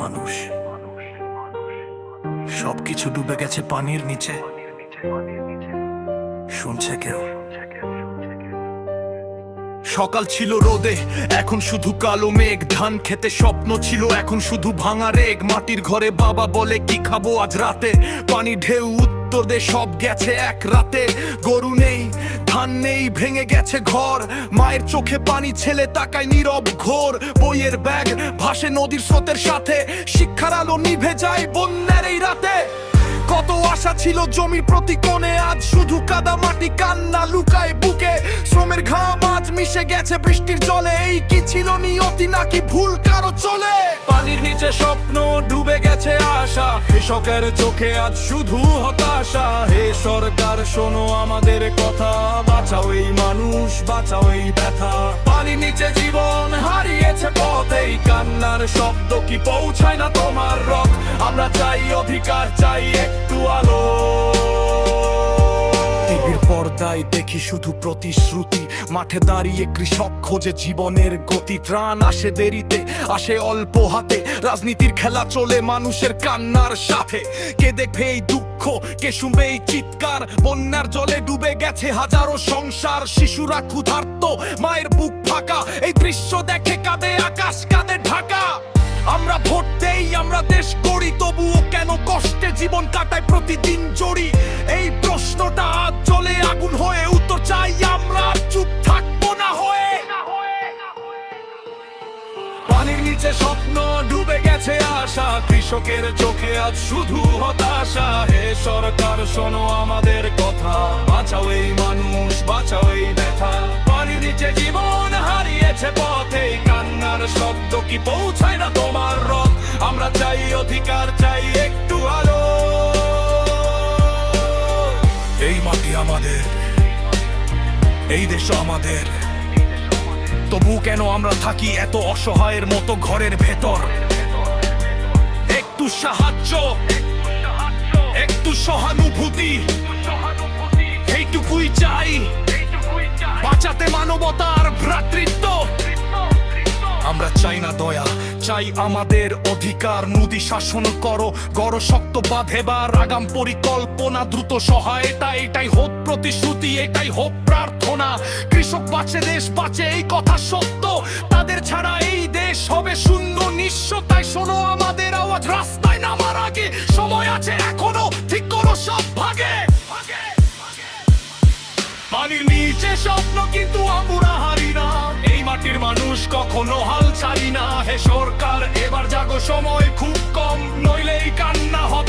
মানুষ, সবকিছু ডুবে গেছে পানির নিচে। শুনছে কেউ? সকাল ছিল রোদে, এখন শুধু কালো মেঘ। ধান খেতে স্বপ্ন ছিল, এখন শুধু ভাঙা রেগ। মাটির ঘরে বাবা বলে কি খাবো আজ রাতে। পানি ঢেউ উত্তর দে সব গেছে এক রাতে। গরু নেই, ধান নেই, ভেঙে গেছে ঘর। মায়ের চোখে পানি, ছেলে তাকায় নীরব ঘোর। বইয়ের ব্যাগ ভাসে নদীর স্রোতের সাথে, শিক্ষার আলো নিভে যায় বন্যার এই রাতে। কত আশা ছিল জমির প্রতি কোণে, আজ শুধু কাদা মাটি, কান্না লুকায় বুকে। শ্রমের ঘাম আজ মিশে গেছে বৃষ্টির জলে। এই কি ছিল নিয়তি নাকি ভুল কারো চলে? পানির নিচে স্বপ্ন ডুবে গেছে আশা, কৃষকের চোখে আজ শুধু হতাশা। হে সরকার শোনো আমাদের কথা, বাঁচাও এই মানুষ, বাঁচাও এই ব্যথা। পানির নিচে জীবন হারিয়েছে পথ, এই কান্নার শব্দ কি পৌঁছায় না তোমার রথ? আমরা চাই অধিকার, চাই একটু আলো। টিভির পর্দায় দেখি শুধু প্রতিশ্রুতি, মাঠে দাঁড়িয়ে কৃষক খোঁজে জীবনের গতি। ত্রাণ আসে দেরিতে, আসে অল্প হাতে, রাজনীতির খেলা চলে মানুষের কান্নার সাথে। কে দেখবে এই দুঃখ, কে শুনবে এই চিৎকার? বন্যার জলে ডুবে গেছে হাজারো সংসার, শিশুরা ক্ষুধার্ত, মায়ের বুক ফাঁকা। এই দৃশ্য দেখে কাঁদে আকাশ, কাঁদে ঢাকা। আমরা ভোট দেই, আমরা দেশ গড়ি, তবুও কেন কষ্টে জীবন কাটায় প্রতিদিন জড়ি? এই প্রশ্নটা আজ জ্বলে আগুন হয়ে, উত্তর চাই আমরা, চুপ থাকবো না হয়ে। পানির নিচে স্বপ্ন ডুবে গেছে আশা, কৃষকের চোখে আজ শুধু হতাশা। হে সরকার শোনো আমাদের কথা, বাঁচাও এই মানুষ, বাঁচাও এই ব্যথা। পানির নিচে জীবন হারিয়েছে পথে, কান্নার শব্দ কি পৌঁছায় না তোমার রথ? আমরা চাই অধিকার, চাই একটু আলো। এই মাটি আমাদের, এই দেশ আমাদের, তবু কেন আমরা থাকি এত অসহায়ের মতো ঘরের ভেতর? একটু সাহায্য, একটু সহানুভূতি, এইটুকুই চাই, বাঁচাতে মানবতা আর ভ্রাতৃত্ব। আমরা চাই না দয়া, চাই আমাদের অধিকার। নদী শাসন করো, গড় শক্ত বাঁধেবার আগাম পরিকল্পনা, দ্রুত সহায়তা। এটাই হোক প্রতিশ্রুতি, এটাই হোক প্রার্থনা। কৃষক বাঁচে, দেশ বাঁচে, এই কথা সত্য। তাদের ছাড়া এই দেশ হবে শূন্য, নিঃস্ব। তাই শোনো আমাদের আওয়াজ, রাস্তায় নামার আগে সময় আছে এখনো, ঠিক করো সব ভাগে। পানির নিচে স্বপ্ন কিন্তু আমরা হারি না, এই মাটির মানুষ কখনো হাল ছাড়ি না। হে সরকার এবার জাগো, সময় খুব কম, নইলে এই কান্না হবে